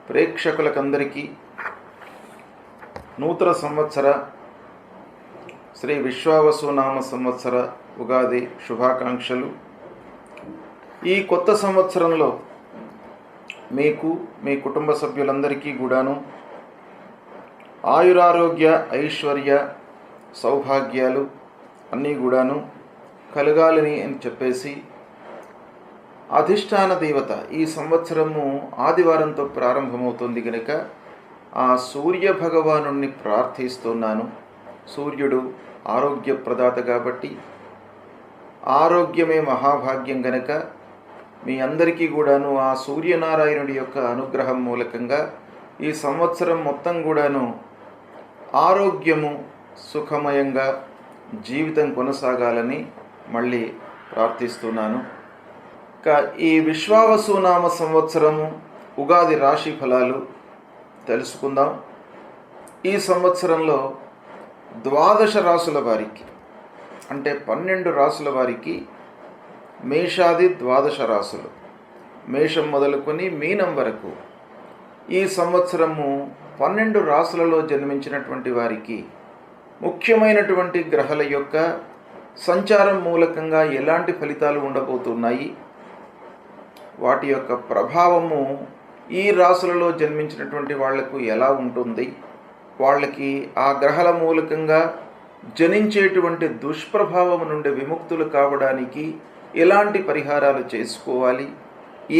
ప్రేక్షకులకందరికీ నూతన సంవత్సర శ్రీ విశ్వావసునామ సంవత్సర ఉగాది శుభాకాంక్షలు. ఈ కొత్త సంవత్సరంలో మీకు మీ కుటుంబ సభ్యులందరికీ కూడాను ఆయురారోగ్య ఐశ్వర్య సౌభాగ్యాలు అన్నీ కూడాను కలగాలని అని చెప్పేసి అధిష్టాన దేవత ఈ సంవత్సరము ఆదివారంతో ప్రారంభమవుతుంది కనుక ఆ సూర్య భగవానుణ్ణి ప్రార్థిస్తున్నాను. సూర్యుడు ఆరోగ్య ప్రదాత కాబట్టి ఆరోగ్యమే మహాభాగ్యం గనక మీ అందరికీ కూడాను ఆ సూర్యనారాయణుడి యొక్క అనుగ్రహం మూలకంగా ఈ సంవత్సరం మొత్తం కూడాను ఆరోగ్యము సుఖమయంగా జీవితం కొనసాగాలని మళ్ళీ ప్రార్థిస్తున్నాను. ఈ విశ్వావసునామ సంవత్సరము ఉగాది రాశి ఫలాలు తెలుసుకుందాం. ఈ సంవత్సరంలో 12 రాసుల వారికి అంటే 12 రాసుల వారికి మేషాది 12 రాసులు, మేషం మొదలుకొని మీనం వరకు ఈ సంవత్సరము 12 రాసులలో జన్మించినటువంటి వారికి ముఖ్యమైనటువంటి గ్రహాల యొక్క సంచారం మూలకంగా ఎలాంటి ఫలితాలు ఉండబోతున్నాయి, వాటి యొక్క ప్రభావము ఈ రాశులలో జన్మించినటువంటి వాళ్లకు ఎలా ఉంటుంది, వాళ్ళకి ఆ గ్రహాల మూలకంగా జనించేటువంటి దుష్ప్రభావం నుండి విముక్తులు కావడానికి ఎలాంటి పరిహారాలు చేసుకోవాలి,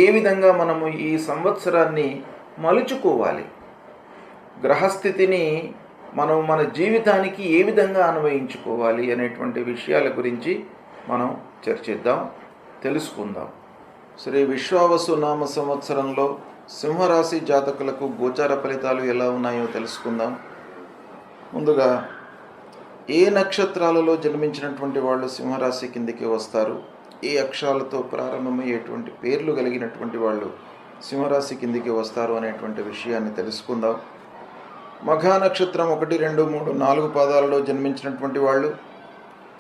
ఏ విధంగా మనము ఈ సంవత్సరాన్ని మలుచుకోవాలి, గ్రహస్థితిని మనం మన జీవితానికి ఏ విధంగా అన్వయించుకోవాలి అనేటువంటి విషయాల గురించి మనం చర్చిద్దాం, తెలుసుకుందాం. శ్రీ విశ్వావసునామ సంవత్సరంలో సింహరాశి జాతకులకు గోచార ఫలితాలు ఎలా ఉన్నాయో తెలుసుకుందాం. ముందుగా ఏ నక్షత్రాలలో జన్మించినటువంటి వాళ్ళు సింహరాశి కిందికి వస్తారు, ఏ అక్షరాలతో ప్రారంభమయ్యేటువంటి పేర్లు కలిగినటువంటి వాళ్ళు సింహరాశి కిందికి వస్తారు అనేటువంటి విషయాన్ని తెలుసుకుందాం. మఘా నక్షత్రం 1, 2, 3, 4 పాదాలలో జన్మించినటువంటి వాళ్ళు,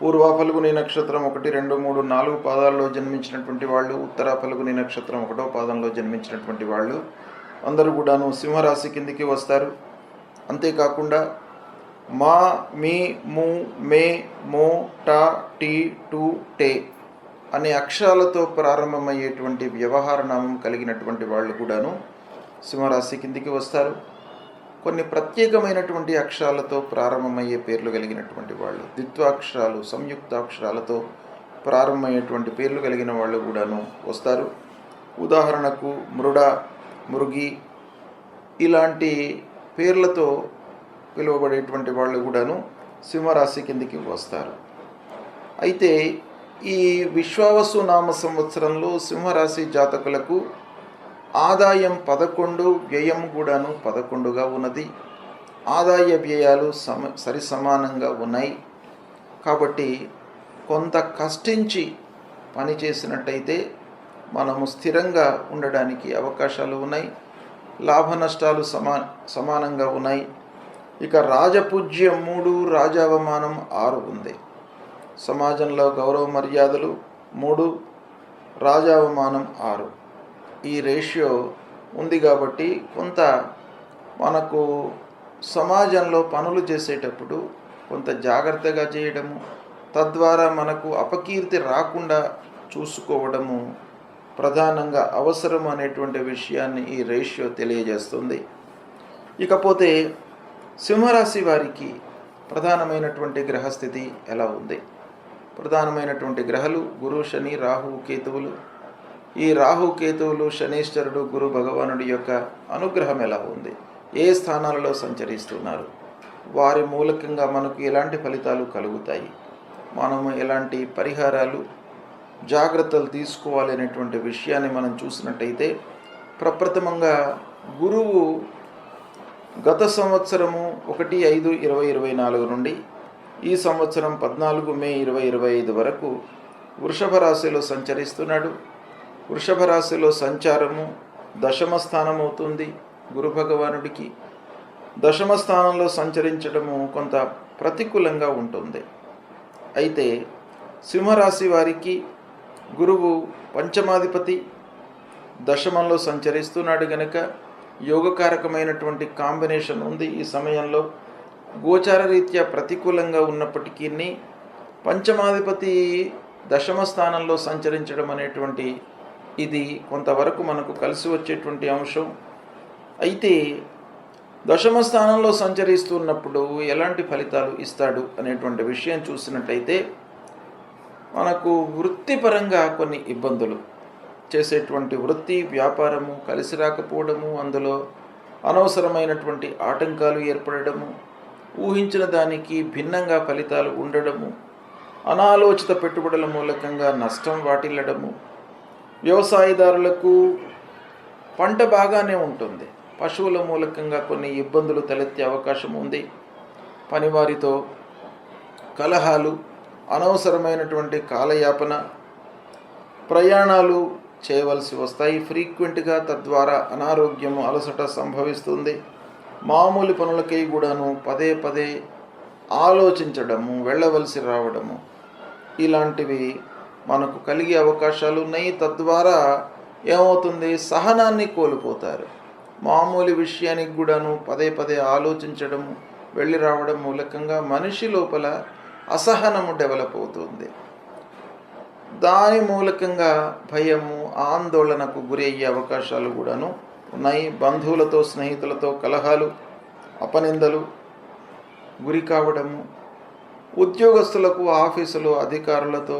పూర్వ ఫల్గుని నక్షత్రం 1, 2, 3, 4 పాదాలలో జన్మించినటువంటి వాళ్ళు, ఉత్తర ఫల్గుని నక్షత్రం 1వ పాదంలో జన్మించినటువంటి వాళ్ళు అందరూ కూడాను సింహరాశి కిందికి వస్తారు. అంతేకాకుండా మా, మీ, ము, మే, మో, టా, టీ, టు, టే అనే అక్షరాలతో ప్రారంభమయ్యేటువంటి వ్యవహార నామం కలిగినటువంటి వాళ్ళు కూడాను సింహరాశి కిందికి వస్తారు. కొన్ని ప్రత్యేకమైనటువంటి అక్షరాలతో ప్రారంభమయ్యే పేర్లు కలిగినటువంటి వాళ్ళు, ద్విత్వాక్షరాలు సంయుక్తాక్షరాలతో ప్రారంభమయ్యేటువంటి పేర్లు కలిగిన వాళ్ళు కూడాను వస్తారు. ఉదాహరణకు మృడ, మృగి ఇలాంటి పేర్లతో పిలువబడేటువంటి వాళ్ళు కూడాను సింహరాశి కిందికి వస్తారు. అయితే ఈ విశ్వావసునామ సంవత్సరంలో సింహరాశి జాతకులకు ఆదాయం 11, వ్యయం కూడాను 11గా ఉన్నది. ఆదాయ వ్యయాలు సరి సమానంగా ఉన్నాయి కాబట్టి కొంత కష్టించి పని చేసినట్టయితే మనము స్థిరంగా ఉండడానికి అవకాశాలు ఉన్నాయి. లాభ నష్టాలు సమానంగా ఉన్నాయి. ఇక రాజపూజ్యం 3, రాజావమానం 6 ఉంది. సమాజంలో గౌరవ మర్యాదలు 3, రాజావమానం 6 ఈ రేషియో ఉంది కాబట్టి కొంత మనకు సమాజంలో పనులు చేసేటప్పుడు కొంత జాగ్రత్తగా చేయడము, తద్వారా మనకు అపకీర్తి రాకుండా చూసుకోవడము ప్రధానంగా అవసరం అనేటువంటి విషయాన్ని ఈ రేషియో తెలియజేస్తుంది. ఇకపోతే సింహరాశి వారికి ప్రధానమైనటువంటి గ్రహస్థితి ఎలా ఉంది? ప్రధానమైనటువంటి గ్రహాలు గురు, శని, రాహు, కేతువులు. ఈ రాహు, కేతువులు, శనీశ్వరుడు, గురు భగవానుడి యొక్క అనుగ్రహం ఎలా ఉంది, ఏ స్థానాలలో సంచరిస్తున్నారు, వారి మూలకంగా మనకు ఎలాంటి ఫలితాలు కలుగుతాయి, మనము ఎలాంటి పరిహారాలు జాగ్రత్తలు తీసుకోవాలి అనేటువంటి విషయాన్ని మనం చూసినట్టయితే ప్రప్రథమంగా గురువు గత సంవత్సరము 1/5/2024 నుండి ఈ సంవత్సరం 14 మే 2025 వరకు వృషభ రాశిలో సంచరిస్తున్నాడు. వృషభ రాశిలో సంచారము దశమ స్థానం అవుతుంది. గురు భగవానుడికి దశమ స్థానంలో సంచరించడము కొంత ప్రతికూలంగా ఉంటుంది. అయితే సింహరాశి వారికి గురువు పంచమాధిపతి దశమంలో సంచరిస్తున్నాడు గనక యోగకారకమైనటువంటి కాంబినేషన్ ఉంది ఈ సమయంలో. గోచార రీత్యా ప్రతికూలంగా ఉన్నప్పటికీ పంచమాధిపతి దశమ స్థానంలో సంచరించడం అనేటువంటి ఇది కొంతవరకు మనకు కలిసి వచ్చేటువంటి అంశం. అయితే దశమ స్థానంలో సంచరిస్తున్నప్పుడు ఎలాంటి ఫలితాలు ఇస్తాడు అనేటువంటి విషయం చూసినట్టయితే, మనకు వృత్తిపరంగా కొన్ని ఇబ్బందులు, చేసేటువంటి వృత్తి వ్యాపారము కలిసి రాకపోవడము, అందులో అనవసరమైనటువంటి ఆటంకాలు ఏర్పడము, ఊహించిన దానికి భిన్నంగా ఫలితాలు ఉండడము, అనాలోచిత పెట్టుబడుల మూలకంగా నష్టం వాటిల్లడము, వ్యవసాయదారులకు పంట బాగానే ఉంటుంది, పశువుల మూలకంగా కొన్ని ఇబ్బందులు తలెత్తే అవకాశం ఉంది, పనివారితో కలహాలు, అనవసరమైనటువంటి కాలయాపన, ప్రయాణాలు చేయవలసి వస్తాయి ఫ్రీక్వెంట్గా, తద్వారా అనారోగ్యము అలసట సంభవిస్తుంది. మామూలు పనులకై కూడాను పదే పదే ఆలోచించడము, వెళ్ళవలసి రావడము, ఇలాంటివి మనకు కలిగే అవకాశాలు ఉన్నాయి. తద్వారా ఏమవుతుంది, సహనాన్ని కోల్పోతారు. మామూలు విషయానికి కూడాను పదే పదే ఆలోచించడము, వెళ్ళి రావడం మూలకంగా మనిషి లోపల అసహనము డెవలప్ అవుతుంది. దాని మూలకంగా భయము, ఆందోళనకు గురయ్యే అవకాశాలు కూడాను ఉన్నాయి. బంధువులతో స్నేహితులతో కలహాలు, అపనిందలు గురి కావడము, ఉద్యోగస్తులకు ఆఫీసులో అధికారులతో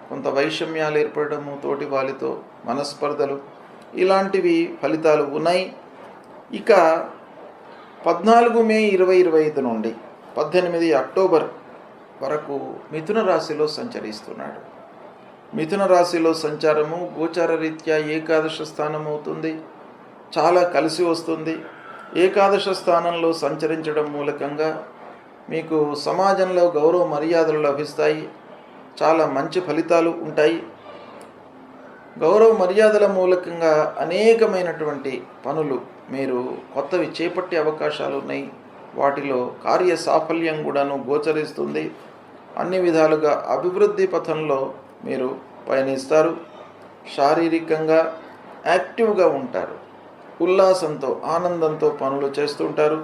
కొంత వైషమ్యాలు ఏర్పడము, తోటి వారితో మనస్పర్ధలు, ఇలాంటివి ఫలితాలు ఉన్నాయి. ఇక 14 మే 2025 నుండి 18 అక్టోబర్ వరకు మిథున రాశిలో సంచరిస్తున్నాడు. మిథున రాశిలో సంచారము గోచార రీత్యా ఏకాదశ స్థానం అవుతుంది, చాలా కలిసి వస్తుంది. ఏకాదశ స్థానంలో సంచరించడం మూలకంగా మీకు సమాజంలో గౌరవ మర్యాదలు లభిస్తాయి, చాలా మంచి ఫలితాలు ఉంటాయి. గౌరవ మర్యాదల మూలకంగా అనేకమైనటువంటి పనులు మీరు కొత్తవి చేపట్టే అవకాశాలు ఉన్నాయి. వాటిలో కార్య సాఫల్యం కూడాను గోచరిస్తుంది. అన్ని విధాలుగా అభివృద్ధి పథంలో మీరు పయనిస్తారు. శారీరకంగా యాక్టివ్గా ఉంటారు, ఉల్లాసంతో ఆనందంతో పనులు చేస్తుంటారు.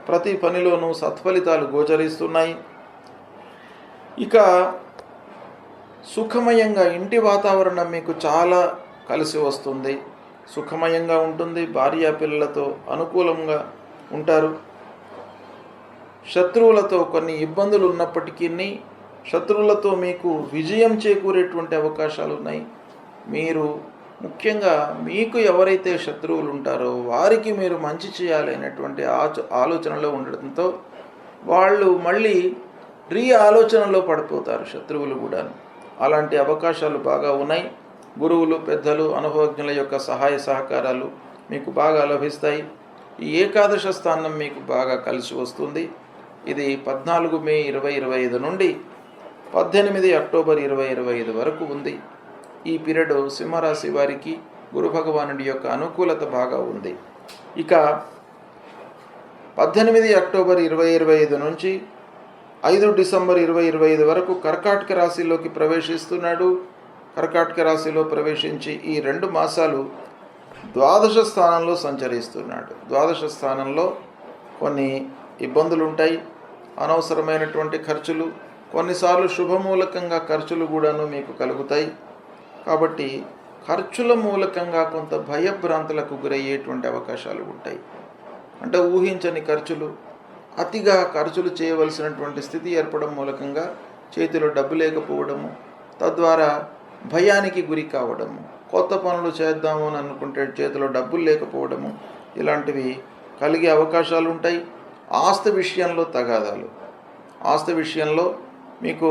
ప్రతి పనిలోనూ సత్ఫలితాలు గోచరిస్తున్నాయి. ఇక సుఖమయంగా ఇంటి వాతావరణం మీకు చాలా కలిసి వస్తుంది, సుఖమయంగా ఉంటుంది. భార్యా పిల్లలతో అనుకూలంగా ఉంటారు. శత్రువులతో కొన్ని ఇబ్బందులు ఉన్నప్పటికీ శత్రువులతో మీకు విజయం చేకూరేటువంటి అవకాశాలు ఉన్నాయి. మీరు ముఖ్యంగా మీకు ఎవరైతే శత్రువులు ఉంటారో వారికి మీరు మంచి చేయాలి అనేటువంటి ఆలోచనలో ఉండడంతో వాళ్ళు మళ్ళీ ఆలోచనలో పడిపోతారు, శత్రువులు కూడా. అలాంటి అవకాశాలు బాగా ఉన్నాయి. గురువులు, పెద్దలు, అనుభవజ్ఞుల యొక్క సహాయ సహకారాలు మీకు బాగా లభిస్తాయి. ఈ ఏకాదశ స్థానం మీకు బాగా కలిసి వస్తుంది. ఇది 14 మే 2025 నుండి 18 అక్టోబర్ 2025 వరకు ఉంది. ఈ పీరియడ్ సింహరాశి వారికి గురు భగవానుడి యొక్క అనుకూలత బాగా ఉంది. ఇక 18 అక్టోబర్ 2025 నుంచి 5 డిసెంబర్ 2025 వరకు కర్కాటక రాశిలోకి ప్రవేశిస్తున్నాడు. కర్కాటక రాశిలో ప్రవేశించి ఈ 2 మాసాలు ద్వాదశ స్థానంలో సంచరిస్తున్నాడు. ద్వాదశ స్థానంలో కొన్ని ఇబ్బందులు ఉంటాయి, అనవసరమైనటువంటి ఖర్చులు, కొన్నిసార్లు శుభమూలకంగా ఖర్చులు కూడాను మీకు కలుగుతాయి. కాబట్టి ఖర్చుల మూలకంగా కొంత భయభ్రాంతులకు గురయ్యేటువంటి అవకాశాలు ఉంటాయి. అంటే ఊహించని ఖర్చులు, అతిగా ఖర్చులు చేయవలసినటువంటి స్థితి ఏర్పడడం మూలకంగా చేతిలో డబ్బు లేకపోవడము, తద్వారా భయానికి గురి కావడము, కొత్త పనులు చేద్దాము అని అనుకుంటే చేతిలో డబ్బులు లేకపోవడము, ఇలాంటివి కలిగే అవకాశాలు ఉంటాయి. ఆస్తి విషయంలో తగాదాలు, ఆస్తి విషయంలో మీకు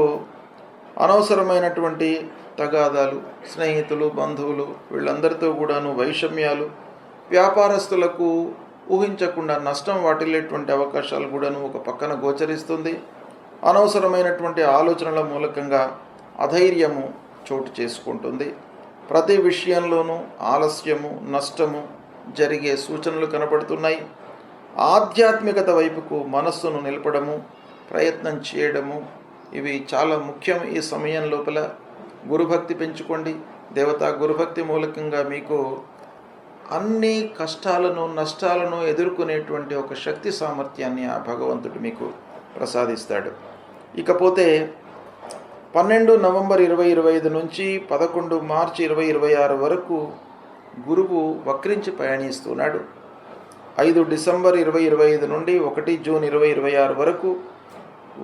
అనవసరమైనటువంటి తగాదాలు, స్నేహితులు, బంధువులు వీళ్ళందరితో కూడాను వైషమ్యాలు, వ్యాపారస్తులకు ఊహించకుండా నష్టం వాటిల్లేటువంటి అవకాశాలు కూడాను ఒక పక్కన గోచరిస్తుంది. అనవసరమైనటువంటి ఆలోచనల మూలకంగా అధైర్యము చోటు చేసుకుంటుంది. ప్రతి విషయంలోనూ ఆలస్యము, నష్టము జరిగే సూచనలు కనపడుతున్నాయి. ఆధ్యాత్మికత వైపుకు మనస్సును నిలపడము, ప్రయత్నం చేయడము, ఇవి చాలా ముఖ్యం. ఈ సమయం లోపల గురుభక్తి పెంచుకోండి. దేవతా గురుభక్తి మూలకంగా మీకు అన్ని కష్టాలను నష్టాలను ఎదుర్కొనేటువంటి ఒక శక్తి సామర్థ్యాన్ని ఆ భగవంతుడు మీకు ప్రసాదిస్తాడు. ఇకపోతే 12 నవంబర్ 2025 నుంచి 11 మార్చి 2026 వరకు గురువు వక్రించి పయనిస్తున్నాడు. 5 డిసెంబర్ 2025 నుండి 1 జూన్ 2026 వరకు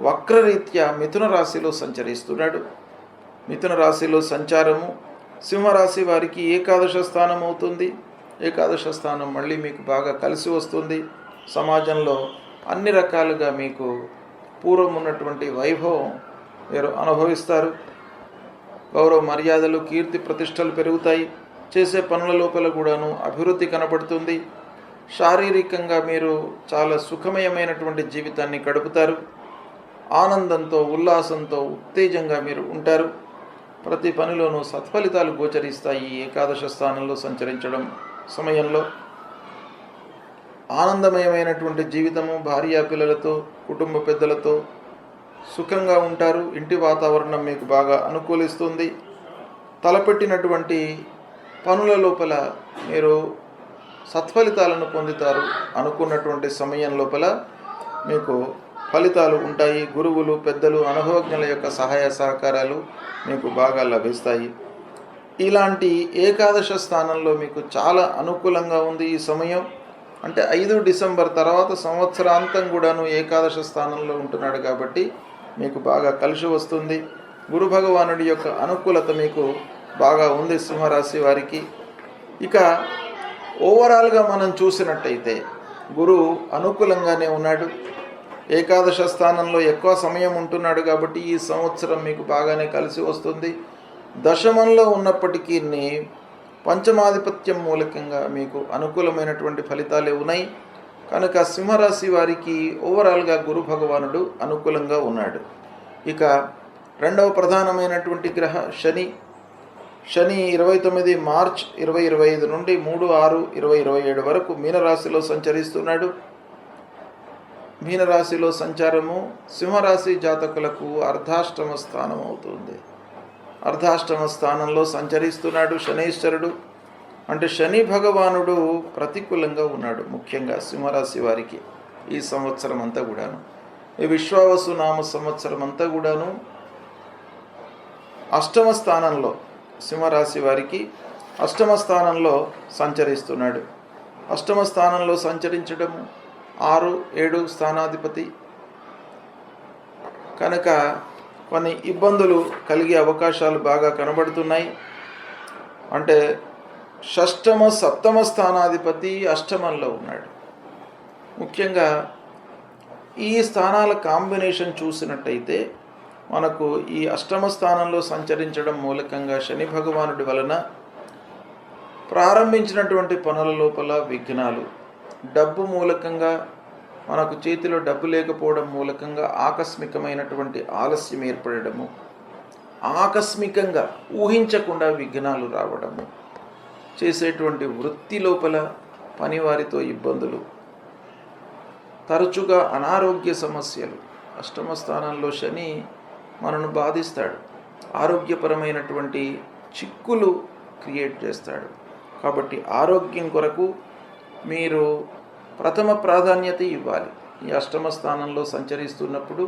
వక్రరీత్యా మిథున రాశిలో సంచరిస్తున్నాడు. మిథున రాశిలో సంచారము సింహరాశి వారికి ఏకాదశ స్థానం అవుతుంది. ఏకాదశ స్థానం మళ్ళీ మీకు బాగా కలిసి వస్తుంది. సమాజంలో అన్ని రకాలుగా మీకు పూర్వం ఉన్నటువంటి వైభవం మీరు అనుభవిస్తారు. గౌరవ మర్యాదలు, కీర్తి ప్రతిష్టలు పెరుగుతాయి. చేసే పనుల లోపల కూడాను అభివృద్ధి కనబడుతుంది. శారీరకంగా మీరు చాలా సుఖమయమైనటువంటి జీవితాన్ని గడుపుతారు. ఆనందంతో, ఉల్లాసంతో, ఉత్తేజంగా మీరు ఉంటారు. ప్రతి పనిలోనూ సత్ఫలితాలు గోచరిస్తాయి. ఏకాదశ స్థానంలో సంచరించడం సమయంలో ఆనందమయమైనటువంటి జీవితము, భార్యా పిల్లలతో, కుటుంబ పెద్దలతో సుఖంగా ఉంటారు. ఇంటి వాతావరణం మీకు బాగా అనుకూలిస్తుంది. తలపెట్టినటువంటి పనుల లోపల మీరు సత్ఫలితాలను పొందుతారు. అనుకున్నటువంటి సమయం లోపల మీకు ఫలితాలు ఉంటాయి. గురువులు, పెద్దలు, అనుభవజ్ఞుల యొక్క సహాయ సహకారాలు మీకు బాగా లభిస్తాయి. ఇలాంటి ఏకాదశ స్థానంలో మీకు చాలా అనుకూలంగా ఉంది ఈ సమయం. అంటే 5 డిసెంబర్ తర్వాత సంవత్సరాంతం కూడాను ఏకాదశ స్థానంలో ఉంటున్నాడు కాబట్టి మీకు బాగా కలిసి వస్తుంది. గురు భగవానుడి యొక్క అనుకూలత మీకు బాగా ఉంది సింహరాశి వారికి. ఇక ఓవరాల్గా మనం చూసినట్టయితే గురువు అనుకూలంగానే ఉన్నాడు. ఏకాదశ స్థానంలో ఎక్కువ సమయం ఉంటున్నాడు కాబట్టి ఈ సంవత్సరం మీకు బాగానే కలిసి వస్తుంది. దశమంలో ఉన్నప్పటికీ పంచమాధిపత్యం మూలకంగా మీకు అనుకూలమైనటువంటి ఫలితాలే ఉన్నాయి. కనుక సింహరాశి వారికి ఓవరాల్గా గురు భగవానుడు అనుకూలంగా ఉన్నాడు. ఇక రెండవ ప్రధానమైనటువంటి గ్రహ శని 29 మార్చ్ 2025 నుండి 3/6/2027 వరకు మీనరాశిలో సంచరిస్తున్నాడు. మీనరాశిలో సంచారము సింహరాశి జాతకులకు అర్ధాష్టమ స్థానం అవుతుంది. అర్ధాష్టమ స్థానంలో సంచరిస్తున్నాడు శనైశ్వరుడు. అంటే శని భగవానుడు ప్రతికూలంగా ఉన్నాడు ముఖ్యంగా సింహరాశి వారికి ఈ సంవత్సరం అంతా కూడాను. ఈ విశ్వావసు నామ సంవత్సరం అంతా కూడాను అష్టమ స్థానంలో సింహరాశి వారికి అష్టమ స్థానంలో సంచరిస్తున్నాడు. అష్టమ స్థానంలో సంచరించడము 6, 7 స్థానాధిపతి కనుక కొన్ని ఇబ్బందులు కలిగే అవకాశాలు బాగా కనబడుతున్నాయి. అంటే షష్టమ, సప్తమ స్థానాధిపతి అష్టమంలో ఉన్నాడు. ముఖ్యంగా ఈ స్థానాల కాంబినేషన్ చూసినట్టయితే మనకు ఈ అష్టమ స్థానంలో సంచరించడం మూలకంగా శని భగవానుడి వలన ప్రారంభించినటువంటి పనుల లోపల విఘ్నాలు, డబ్బు మూలకంగా మనకు చేతిలో డబ్బు లేకపోవడం మూలకంగా ఆకస్మికమైనటువంటి ఆలస్యం ఏర్పడము, ఆకస్మికంగా ఊహించకుండా విఘ్నాలు రావడము, చేసేటువంటి వృత్తి లోపల పనివారితో ఇబ్బందులు, తరచుగా అనారోగ్య సమస్యలు. అష్టమ స్థానంలో శని మనను బాధిస్తాడు. ఆరోగ్యపరమైనటువంటి చిక్కులు క్రియేట్ చేస్తాడు. కాబట్టి ఆరోగ్యం కొరకు మీరు ప్రథమ ప్రాధాన్యత ఇవ్వాలి. ఈ అష్టమ స్థానంలో సంచరిస్తున్నప్పుడు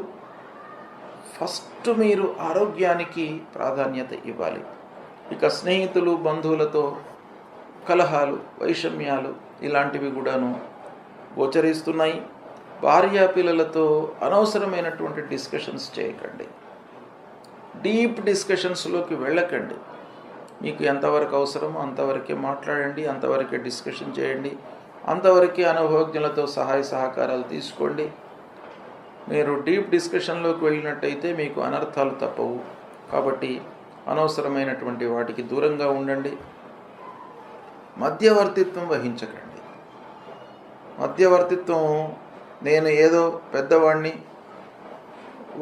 ఫస్ట్ మీరు ఆరోగ్యానికి ప్రాధాన్యత ఇవ్వాలి. ఇక స్నేహితులు, బంధువులతో కలహాలు, వైషమ్యాలు ఇలాంటివి కూడాను గోచరిస్తున్నాయి. భార్యా పిల్లలతో అనవసరమైనటువంటి డిస్కషన్స్ చేయకండి. డీప్ డిస్కషన్స్లోకి వెళ్ళకండి. మీకు ఎంతవరకు అవసరమో అంతవరకే మాట్లాడండి, అంతవరకే డిస్కషన్ చేయండి, అంతవరకే అనుభవజ్ఞులతో సహాయ సహకారాలు తీసుకోండి. మీరు డీప్ డిస్కషన్లోకి వెళ్ళినట్టయితే మీకు అనర్థాలు తప్పవు. కాబట్టి అనవసరమైనటువంటి వాటికి దూరంగా ఉండండి. మధ్యవర్తిత్వం వహించకండి. మధ్యవర్తిత్వం, నేను ఏదో పెద్దవాడిని,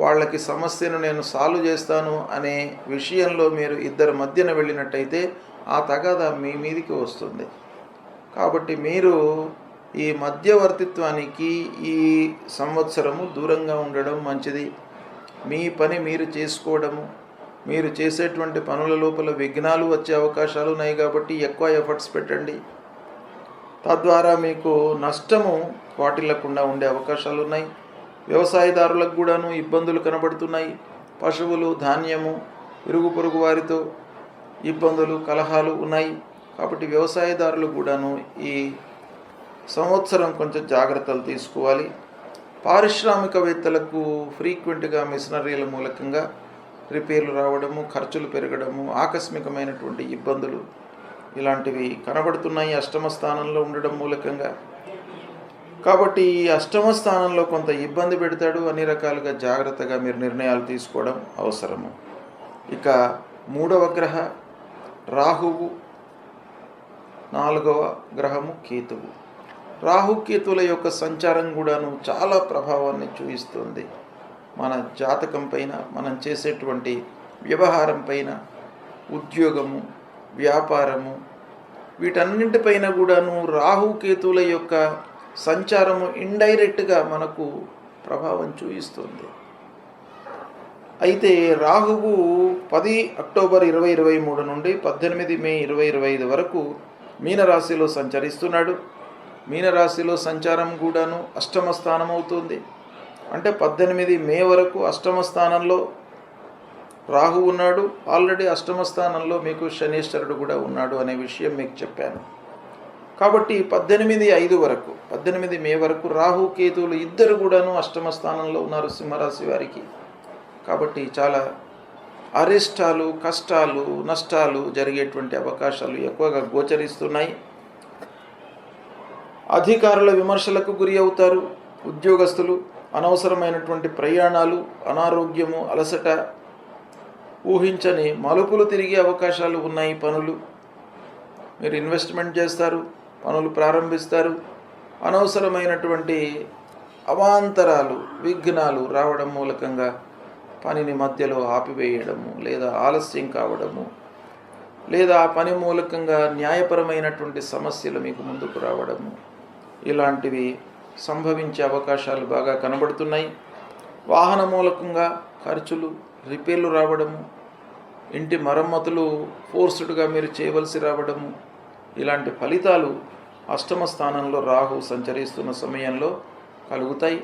వాళ్ళకి సమస్యను నేను సాల్వ్ చేస్తాను అనే విషయంలో మీరు ఇద్దరు మధ్యన వెళ్ళినట్టయితే ఆ తగాదా మీ మీదికి వస్తుంది. కాబట్టి మీరు ఈ మధ్యవర్తిత్వానికి ఈ సంవత్సరము దూరంగా ఉండడం మంచిది. మీ పని మీరు చేసుకోవడము, మీరు చేసేటువంటి పనుల లోపల విఘ్నాలు వచ్చే అవకాశాలు ఉన్నాయి కాబట్టి ఎక్కువ ఎఫర్ట్స్ పెట్టండి. తద్వారా మీకు నష్టము వాటిల్లకుండా ఉండే అవకాశాలు ఉన్నాయి. వ్యవసాయదారులకు కూడాను ఇబ్బందులు కనబడుతున్నాయి. పశువులు, ధాన్యము, ఇరుగు పొరుగు వారితో ఇబ్బందులు, కలహాలు ఉన్నాయి. కాబట్టి వ్యవసాయదారులు కూడాను ఈ సంవత్సరం కొంచెం జాగ్రత్తలు తీసుకోవాలి. పారిశ్రామికవేత్తలకు ఫ్రీక్వెంట్గా మిషనరీల మూలకంగా రిపేర్లు రావడము, ఖర్చులు పెరగడము, ఆకస్మికమైనటువంటి ఇబ్బందులు ఇలాంటివి కనబడుతున్నాయి అష్టమ స్థానంలో ఉండడం మూలకంగా. కాబట్టి ఈ అష్టమ స్థానంలో కొంత ఇబ్బంది పెడతాడు. అన్ని రకాలుగా జాగ్రత్తగా మీరు నిర్ణయాలు తీసుకోవడం అవసరము. ఇక 3వ గ్రహ రాహువు, 4వ గ్రహము కేతువు. రాహుకేతువుల యొక్క సంచారం కూడాను చాలా ప్రభావాన్ని చూపిస్తుంది మన జాతకం పైన, మనం చేసేటువంటి వ్యవహారం పైన, ఉద్యోగము, వ్యాపారము, వీటన్నింటిపైన కూడాను రాహుకేతువుల యొక్క సంచారము ఇండైరెక్ట్గా మనకు ప్రభావం చూపిస్తుంది. అయితే రాహువు 10 అక్టోబర్ 2023 నుండి 18 మే 2025 వరకు మీనరాశిలో సంచరిస్తున్నాడు. మీనరాశిలో సంచారం కూడాను అష్టమ స్థానం అవుతుంది. అంటే 18 మే వరకు అష్టమ స్థానంలో రాహు ఉన్నాడు. ఆల్రెడీ అష్టమ స్థానంలో మీకు శనీశ్వరుడు కూడా ఉన్నాడు అనే విషయం మీకు చెప్పాను. కాబట్టి 18 వరకు 18 మే వరకు రాహు కేతువులు ఇద్దరు కూడాను అష్టమ స్థానంలో ఉన్నారు సింహరాశి వారికి. కాబట్టి చాలా అరిష్టాలు, కష్టాలు, నష్టాలు జరిగేటువంటి అవకాశాలు ఎక్కువగా గోచరిస్తున్నాయి. అధికారుల విమర్శలకు గురి అవుతారు. ఉద్యోగస్తులు అనవసరమైనటువంటి ప్రయాణాలు, అనారోగ్యము, అలసట, ఊహించని మలుపులు తిరిగే అవకాశాలు ఉన్నాయి. పనులు మీరు ఇన్వెస్ట్మెంట్ చేస్తారు, పనులు ప్రారంభిస్తారు, అనవసరమైనటువంటి అవాంతరాలు, విఘ్నాలు రావడం మూలకంగా పనిని మధ్యలో ఆపివేయడము, లేదా ఆలస్యం కావడము, లేదా ఆ పని మూలకంగా న్యాయపరమైనటువంటి సమస్యలు మీకు ముందుకు రావడము, ఇలాంటివి సంభవించే అవకాశాలు బాగా కనబడుతున్నాయి. వాహన మూలకంగా ఖర్చులు, రిపేర్లు రావడము, ఇంటి మరమ్మతులు ఫోర్స్డ్గా మీరు చేయవలసి రావడము, ఇలాంటి ఫలితాలు అష్టమ స్థానంలో రాహు సంచరిస్తున్న సమయంలో కలుగుతాయి.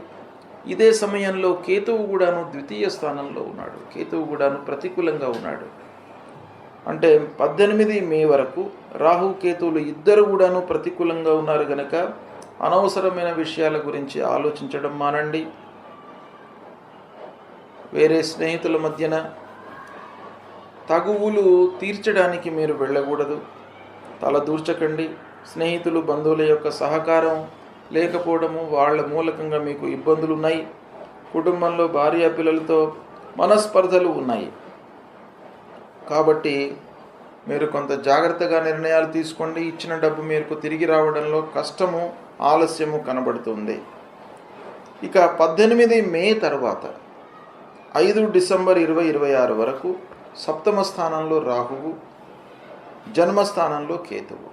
ఇదే సమయంలో కేతువు కూడాను ద్వితీయ స్థానంలో ఉన్నాడు. కేతువు కూడాను ప్రతికూలంగా ఉన్నాడు. అంటే 18 మే వరకు రాహు కేతువులు ఇద్దరు కూడాను ప్రతికూలంగా ఉన్నారు కనుక అనవసరమైన విషయాల గురించి ఆలోచించడం మానండి. వేరే స్నేహితుల మధ్యన తగువులు తీర్చడానికి మీరు వెళ్ళకూడదు, తల దూర్చకండి. స్నేహితులు, బంధువుల యొక్క సహకారం లేకపోవడము, వాళ్ళ మూలకంగా మీకు ఇబ్బందులు ఉన్నాయి. కుటుంబంలో భార్య పిల్లలతో మనస్పర్ధలు ఉన్నాయి. కాబట్టి మీరు కొంత జాగ్రత్తగా నిర్ణయాలు తీసుకోండి. ఇచ్చిన డబ్బు మీకు తిరిగి రావడంలో కష్టము, ఆలస్యము కనబడుతుంది. ఇక 18 మే తర్వాత 5 డిసెంబర్ 2026 వరకు సప్తమ స్థానంలో రాహువు, జన్మస్థానంలో కేతువు.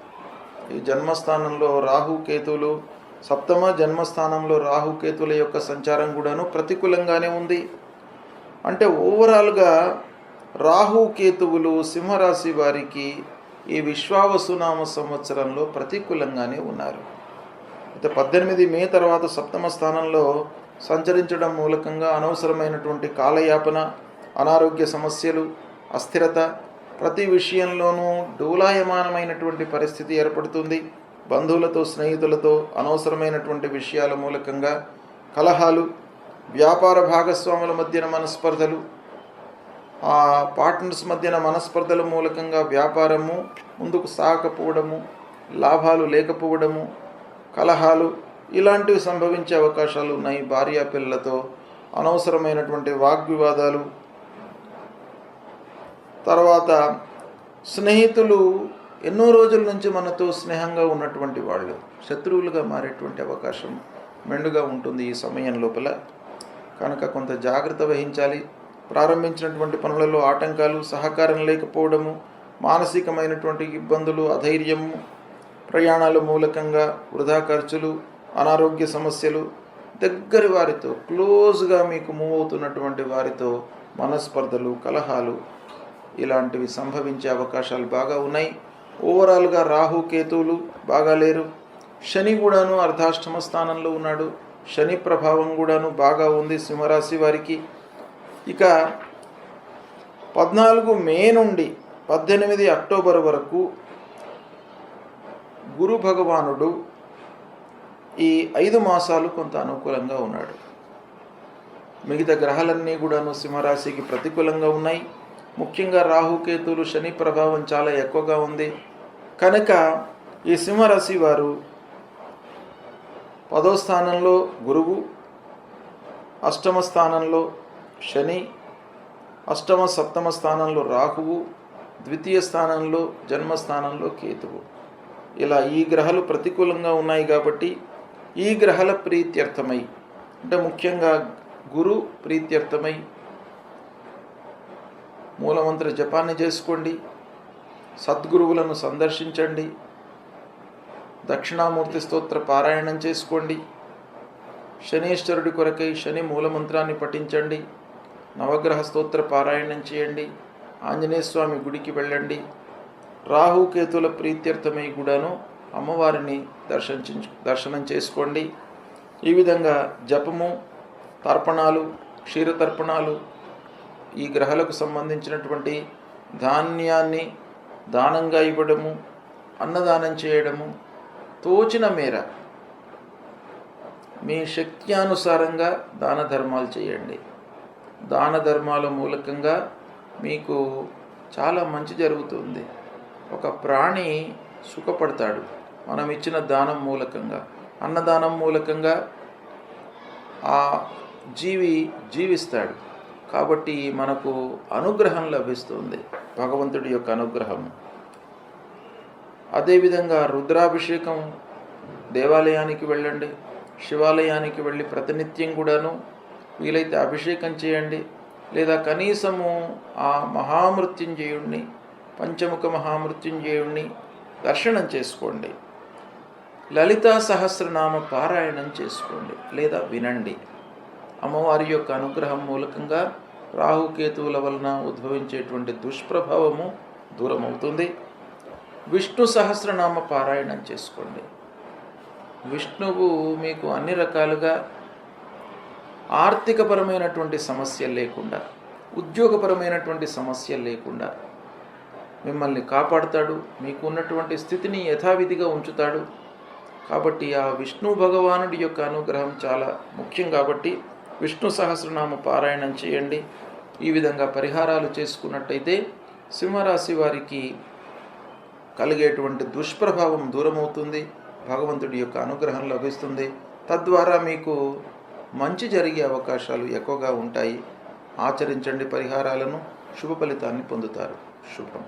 ఈ జన్మస్థానంలో రాహు కేతువులు, సప్తమ జన్మస్థానంలో రాహు కేతువుల యొక్క సంచారం కూడాను ప్రతికూలంగానే ఉంది. అంటే ఓవరాల్గా రాహు కేతువులు సింహరాశి వారికి ఈ విశ్వావసునామ సంవత్సరంలో ప్రతికూలంగానే ఉన్నారు. అయితే 18 మే తర్వాత సప్తమ స్థానంలో సంచరించడం మూలకంగా అనవసరమైనటువంటి కాలయాపన, అనారోగ్య సమస్యలు, అస్థిరత, ప్రతి విషయంలోనూ డోలాయమానమైనటువంటి పరిస్థితి ఏర్పడుతుంది. బంధువులతో, స్నేహితులతో అనవసరమైనటువంటి విషయాల మూలకంగా కలహాలు, వ్యాపార భాగస్వాముల మధ్యన మనస్పర్ధలు, ఆ పార్ట్నర్స్ మధ్యన మనస్పర్ధల మూలకంగా వ్యాపారము ముందుకు సాగకపోవడము, లాభాలు లేకపోవడము, కలహాలు, ఇలాంటివి సంభవించే అవకాశాలు ఉన్నాయి. భార్యా పిల్లలతో అనవసరమైనటువంటి వాగ్వివాదాలు, తర్వాత స్నేహితులు ఎన్నో రోజుల నుంచి మనతో స్నేహంగా ఉన్నటువంటి వాళ్ళు శత్రువులుగా మారేటువంటి అవకాశం మెండుగా ఉంటుంది ఈ సమయం లోపల. కనుక కొంత జాగ్రత్త వహించాలి. ప్రారంభించినటువంటి పనులలో ఆటంకాలు, సహకారం లేకపోవడము, మానసికమైనటువంటి ఇబ్బందులు, అధైర్యము, ప్రయాణాల మూలకంగా వృధా ఖర్చులు, అనారోగ్య సమస్యలు, దగ్గరి వారితో క్లోజ్గా మీకు మూవ్ అవుతున్నటువంటి వారితో మనస్పర్ధలు, కలహాలు, ఇలాంటివి సంభవించే అవకాశాలు బాగా ఉన్నాయి. ఓవరాల్గా రాహు కేతువులు బాగా లేరు. శని కూడాను అర్ధాష్టమ స్థానంలో ఉన్నాడు. శని ప్రభావం కూడాను బాగా ఉంది సింహరాశి వారికి. ఇక 14 మే నుండి 18 అక్టోబర్ వరకు గురు భగవానుడు ఈ 5 మాసాలు కొంత అనుకూలంగా ఉన్నాడు. మిగతా గ్రహాలన్నీ కూడాను సింహరాశికి ప్రతికూలంగా ఉన్నాయి. ముఖ్యంగా రాహుకేతులు శని ప్రభావం చాలా ఎక్కువగా ఉంది కనుక ఈ సింహరాశి వారు 10వ స్థానంలో గురువు, అష్టమ స్థానంలో శని, అష్టమ సప్తమ స్థానంలో రాహువు, ద్వితీయ స్థానంలో జన్మస్థానంలో కేతువు. ఇలా ఈ గ్రహాలు ప్రతికూలంగా ఉన్నాయి కాబట్టి ఈ గ్రహాల ప్రీత్యర్థమై అంటే ముఖ్యంగా గురు ప్రీత్యర్థమై మూలమంత్ర జపాన్ని చేసుకోండి, సద్గురువులను సందర్శించండి, దక్షిణామూర్తి స్తోత్ర పారాయణం చేసుకోండి, శనీశ్వరుడి కొరకై శని మూలమంత్రాన్ని పఠించండి, నవగ్రహ స్తోత్ర పారాయణం చేయండి, ఆంజనేయ స్వామి గుడికి వెళ్ళండి. రాహుకేతుల ప్రీత్యర్థమై కూడాను అమ్మవారిని దర్శనం చేసుకోండి. ఈ విధంగా జపము, తర్పణాలు, క్షీరతర్పణాలు, ఈ గ్రహాలకు సంబంధించినటువంటి ధాన్యాన్ని దానంగా ఇవ్వడము, అన్నదానం చేయడము, తోచిన మేర మీ శక్త్యానుసారంగా దాన ధర్మాలు చేయండి. దాన ధర్మాల మూలకంగా మీకు చాలా మంచి జరుగుతుంది. ఒక ప్రాణి సుఖపడతాడు మనం ఇచ్చిన దానం మూలకంగా. అన్నదానం మూలకంగా ఆ జీవి జీవిస్తాడు. కాబట్టి మనకు అనుగ్రహం లభిస్తుంది, భగవంతుడి యొక్క అనుగ్రహం. అదేవిధంగా రుద్రాభిషేకం, దేవాలయానికి వెళ్ళండి, శివాలయానికి వెళ్ళి ప్రతినిత్యం కూడాను వీలైతే అభిషేకం చేయండి. లేదా కనీసము ఆ మహామృత్యుంజయుణ్ణి, పంచముఖ మహామృత్యుంజయుణ్ణి దర్శనం చేసుకోండి. లలితా సహస్రనామ పారాయణం చేసుకోండి లేదా వినండి. అమ్మవారి యొక్క అనుగ్రహం మూలకంగా రాహుకేతువుల వలన ఉద్భవించేటువంటి దుష్ప్రభావము దూరమవుతుంది. విష్ణు సహస్రనామ పారాయణం చేసుకోండి. విష్ణువు మీకు అన్ని రకాలుగా ఆర్థికపరమైనటువంటి సమస్యలు లేకుండా, ఉద్యోగపరమైనటువంటి సమస్యలు లేకుండా మిమ్మల్ని కాపాడుతాడు. మీకు ఉన్నటువంటి స్థితిని యథావిధిగా ఉంచుతాడు. కాబట్టి ఆ విష్ణు భగవానుడి యొక్క అనుగ్రహం చాలా ముఖ్యం. కాబట్టి విష్ణు సహస్రనామ పారాయణం చేయండి. ఈ విధంగా పరిహారాలు చేసుకున్నట్టయితే సింహరాశి వారికి కలిగేటువంటి దుష్ప్రభావం దూరమవుతుంది, భగవంతుడి యొక్క అనుగ్రహం లభిస్తుంది. తద్వారా మీకు మంచి జరిగే అవకాశాలు ఎక్కువగా ఉంటాయి. ఆచరించండి పరిహారాలను, శుభ ఫలితాన్ని పొందుతారు. శుభం.